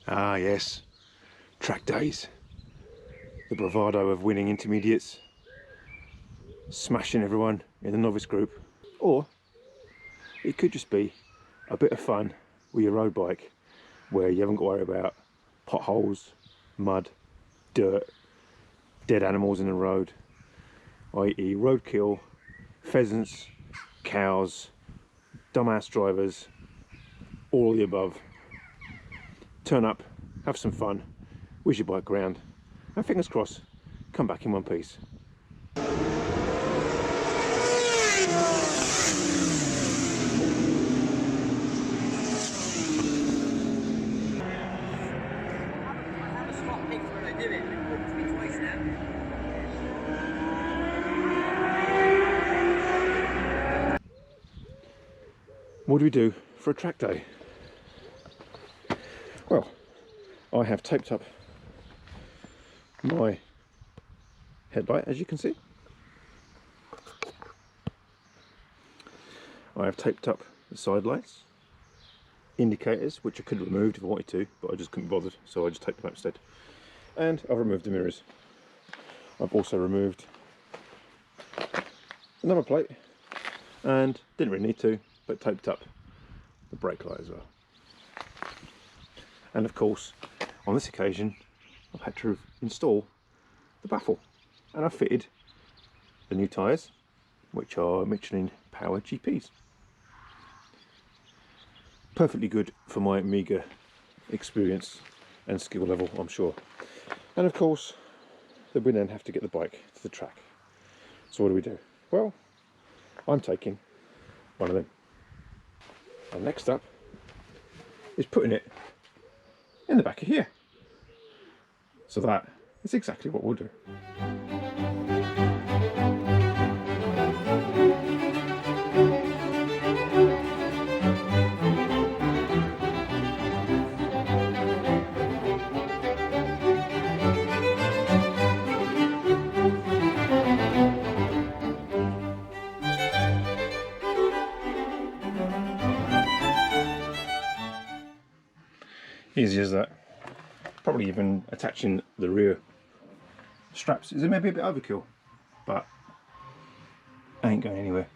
Ah yes, track days. The bravado of winning intermediates, smashing everyone in the novice group. Or it could just be a bit of fun with your road bike where you haven't got to worry about potholes, mud, dirt, dead animals in the road, i.e. roadkill, pheasants, cows, dumbass drivers, all of the above. Turn up, have some fun, whiz your bike around, and fingers crossed, come back in one piece. What do we do for a track day? Well, I have taped up my headlight, as you can see. I have taped up the side lights, indicators, which I could have removed if I wanted to, but I just couldn't be bothered, so I just taped them up instead. And I've removed the mirrors. I've also removed the number plate, and didn't really need to, but taped up the brake light as well. And of course, on this occasion, I've had to install the baffle, and I've fitted the new tyres, which are Michelin Power GPs. Perfectly good for my meagre experience and skill level, I'm sure. And of course, then we then have to get the bike to the track. So what do? Well, I'm taking one of them. And next up is putting it in the back of here. So that is exactly what we'll do. Easy as that. Probably even attaching the rear straps is maybe a bit overkill, but ain't going anywhere.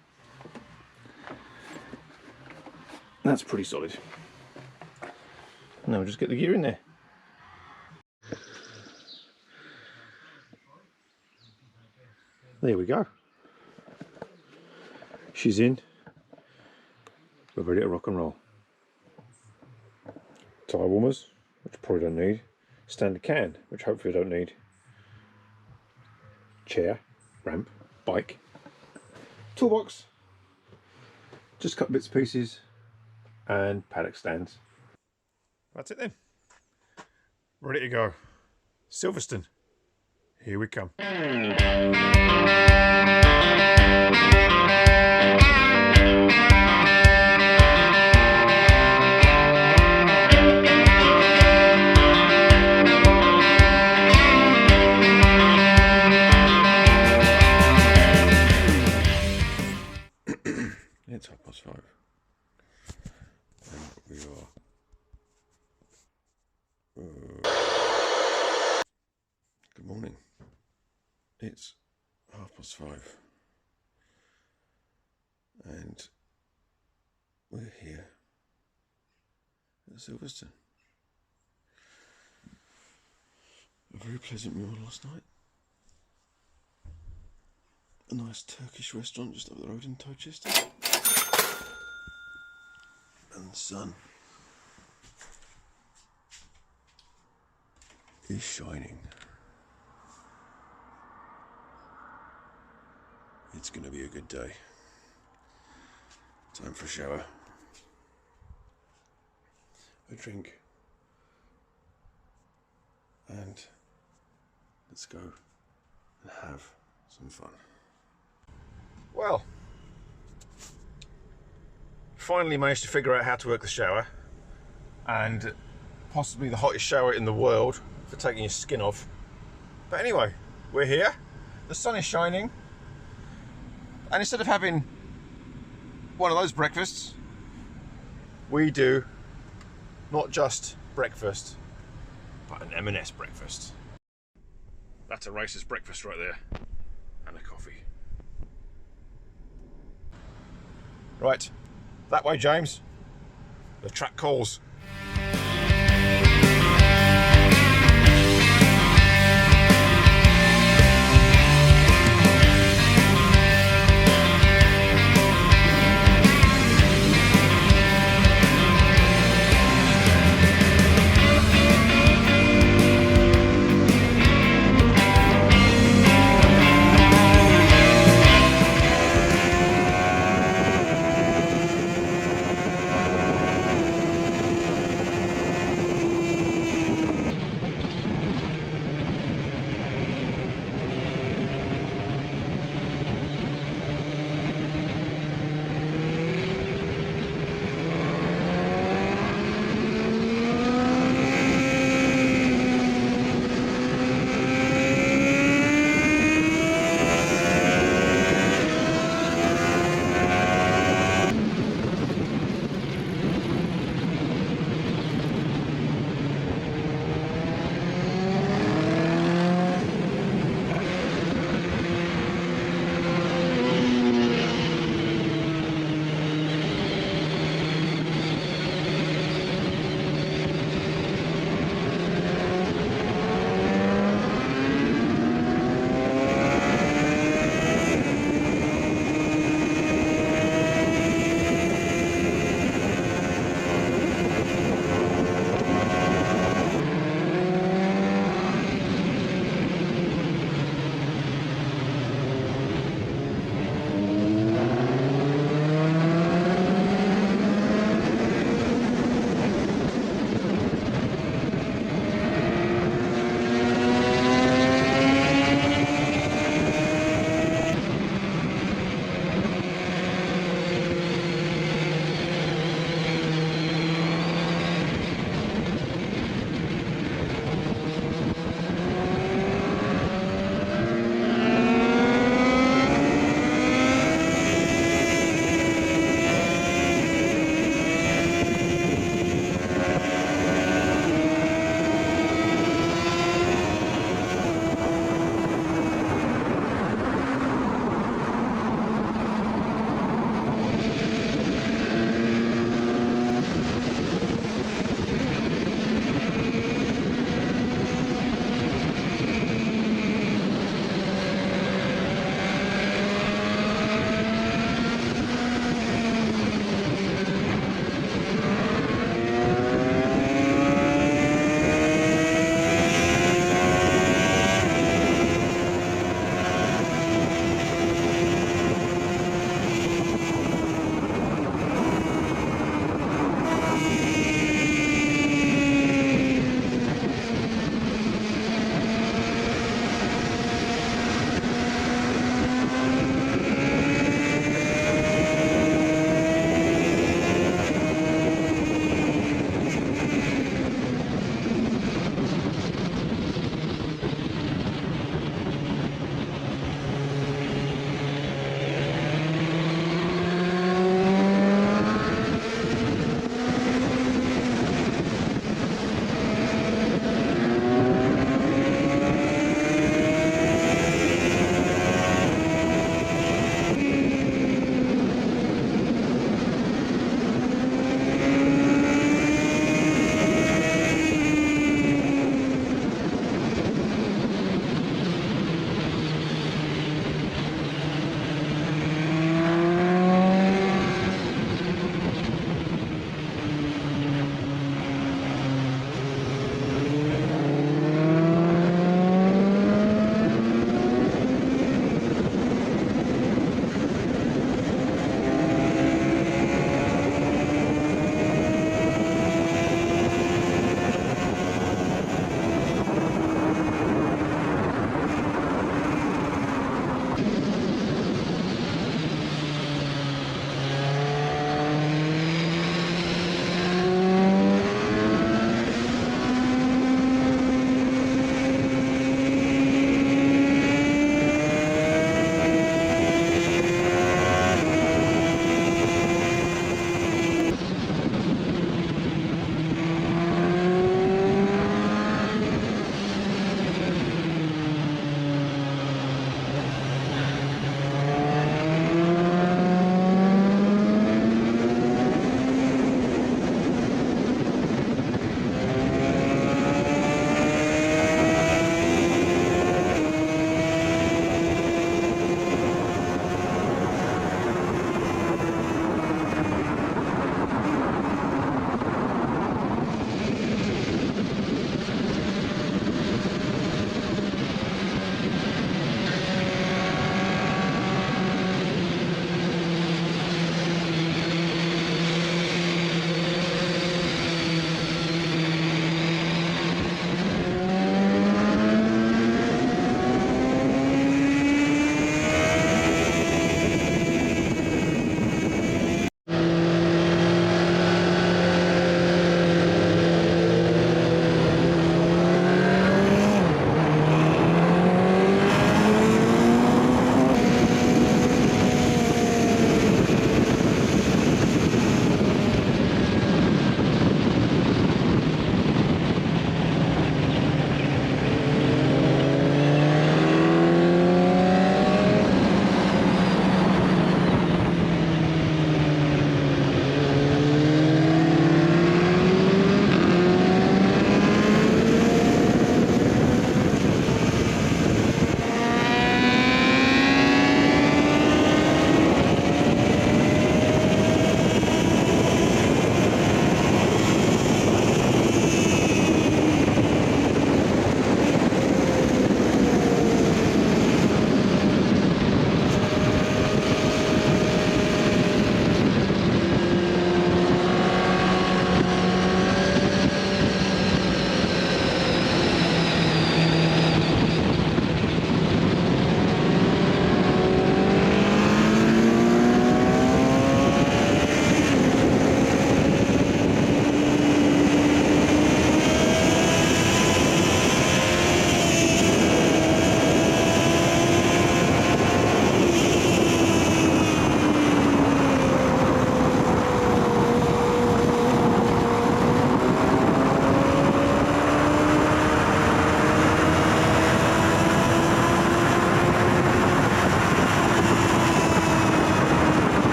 That's pretty solid. Now we'll just get the gear in there. There we go. She's in. We're ready to rock and roll. Tyre warmers, which I probably don't need. Standard can, which hopefully I don't need. Chair, ramp, bike. Toolbox. Just cut bits and pieces. And paddock stands. That's it then. Ready to go. Silverstone. Here we come. It's 5:30. And we are good morning. It's 5:30 and we're here at Silverstone. A very pleasant meal last night. A nice Turkish restaurant just up the road in Colchester. And the sun is shining. It's going to be a good day. Time for a shower, a drink, and let's go and have some fun. Well, finally managed to figure out how to work the shower, and possibly the hottest shower in the world for taking your skin off. But anyway, we're here, the sun is shining, and instead of having one of those breakfasts, we do not just breakfast, but an M&S breakfast. That's a racer's breakfast right there, and a coffee. Right, that way, James. The track calls.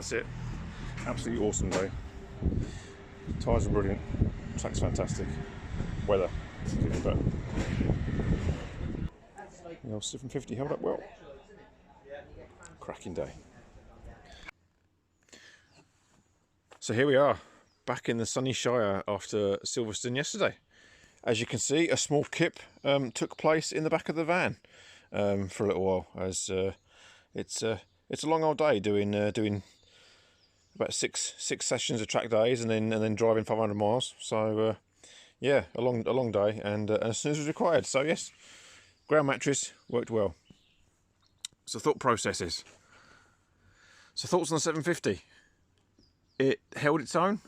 that's it. Absolutely awesome day. Tyres are brilliant. Track's fantastic. Weather is even better. The old 750 held up well. Cracking day. So here we are, back in the sunny Shire after Silverstone yesterday. As you can see, a small kip took place in the back of the van for a little while, as it's a long old day doing about six sessions of track days and then driving 500 miles. So yeah, a long day, and as soon as it was required. So yes, ground mattress worked well. So thought processes. So thoughts on the 750. It held its own.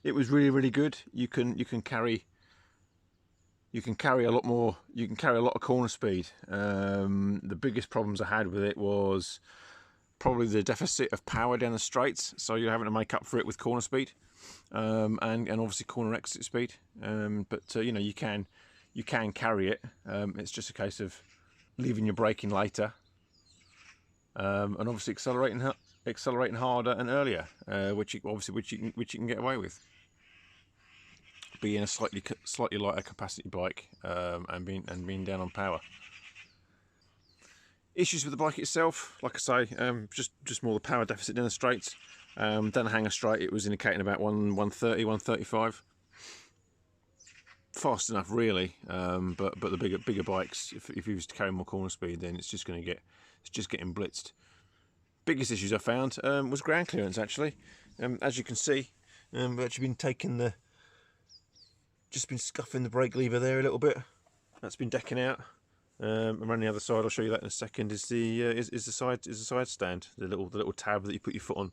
It was really good. You can carry a lot more. You can carry a lot of corner speed. The biggest problems I had with it was probably the deficit of power down the straights. So you're having to make up for it with corner speed, and obviously corner exit speed. But you know, you can carry it. It's just a case of leaving your braking later, and obviously accelerating harder and earlier, which you can get away with, being a slightly lighter capacity bike, and being down on power. Issues with the bike itself, like I say, just more the power deficit in the straights. Down the hanger straight, it was indicating about 130, 135. Fast enough, really, but the bigger bikes, if you was to carry more corner speed, then it's just getting blitzed. Biggest issues I found was ground clearance, actually. As you can see, I've actually been scuffing the brake lever there a little bit. That's been decking out. Around the other side, I'll show you that in a second, is the side stand, the little tab that you put your foot on.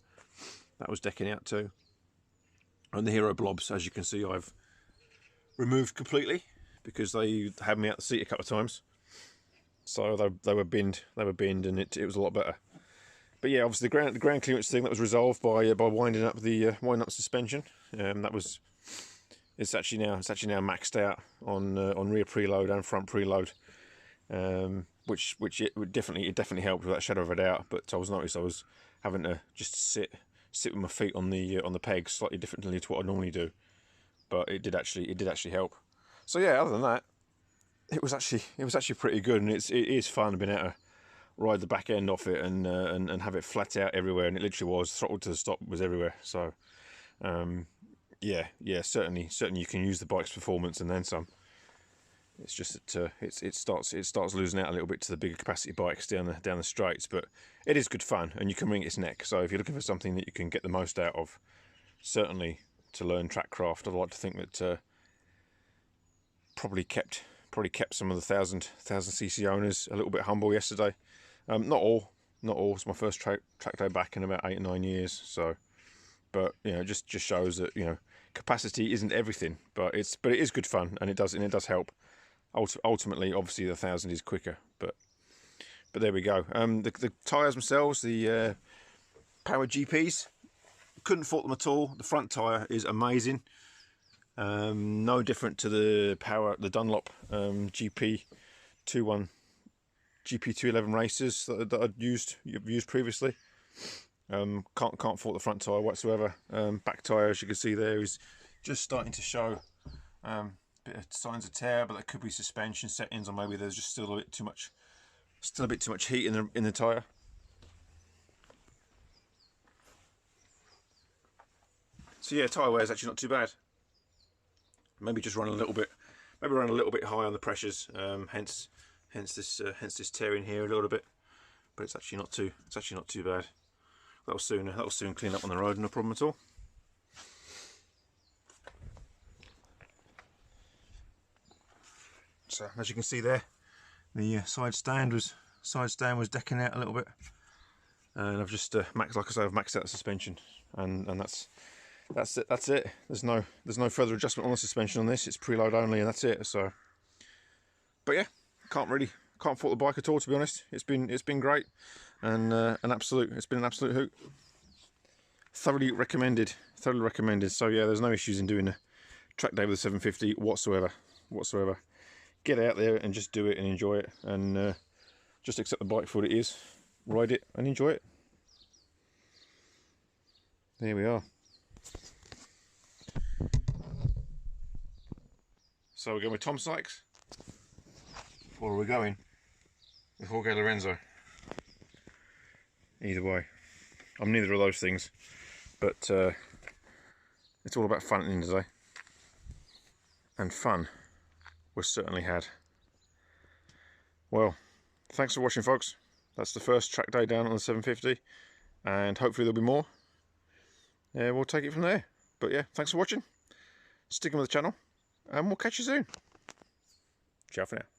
That was decking out too. And the Hero blobs, as you can see, I've removed completely because they had me out the seat a couple of times. So they were binned, and it was a lot better. But yeah, obviously the ground clearance thing, that was resolved by winding up suspension. It's actually now maxed out on rear preload and front preload, which it definitely helped with that shadow of a doubt. But I was having to just sit with my feet on the pegs slightly differently to what I normally do. But it did actually help. So yeah, other than that, it was actually pretty good, and it is fun being able to ride the back end off it and have it flat out everywhere, and it literally was throttled to the stop, was everywhere. So yeah, certainly you can use the bike's performance and then some. It's just that it starts losing out a little bit to the bigger capacity bikes down the straights, but it is good fun, and you can wring its neck. So if you're looking for something that you can get the most out of, certainly to learn track craft, I'd like to think that probably kept some of the 1000cc owners a little bit humble yesterday. Not all. It's my first track day back in about 8 or 9 years. So, but you know, just shows that, you know, capacity isn't everything, but it is good fun, and it does help. Ultimately, obviously, the 1000 is quicker, but there we go. The tyres themselves, the Power GPs, couldn't fault them at all. The front tyre is amazing. No different to the Dunlop GP211 racers that I'd used previously. Can't fault the front tyre whatsoever. Back tyre, as you can see there, is just starting to show bit of signs of tear, but that could be suspension settings, or maybe there's just still a bit too much heat in the tyre. So yeah, tyre wear is actually not too bad. Maybe just run a little bit high on the pressures, hence this tearing here a little bit. But it's actually not too bad. That'll soon clean up on the road, no problem at all. So as you can see there, the side stand was decking out a little bit, and I've just I've maxed out the suspension, and that's it. There's no further adjustment on the suspension on this. It's preload only, and that's it. So, but yeah, can't fault the bike at all, to be honest. It's been great, and it's been an absolute hoot. Thoroughly recommended. So yeah, there's no issues in doing a track day with a 750 whatsoever. Get out there and just do it and enjoy it, and just accept the bike for what it is, ride it and enjoy it. There we are. So we're going with Tom Sykes, or are we going with Jorge Lorenzo? Either way, I'm neither of those things, but it's all about fun at the end of the day, and fun was certainly had. Well, thanks for watching, folks. That's the first track day down on the 750, and hopefully there'll be more. We'll take it from there. But yeah, thanks for watching, sticking with the channel, and we'll catch you soon. Ciao for now.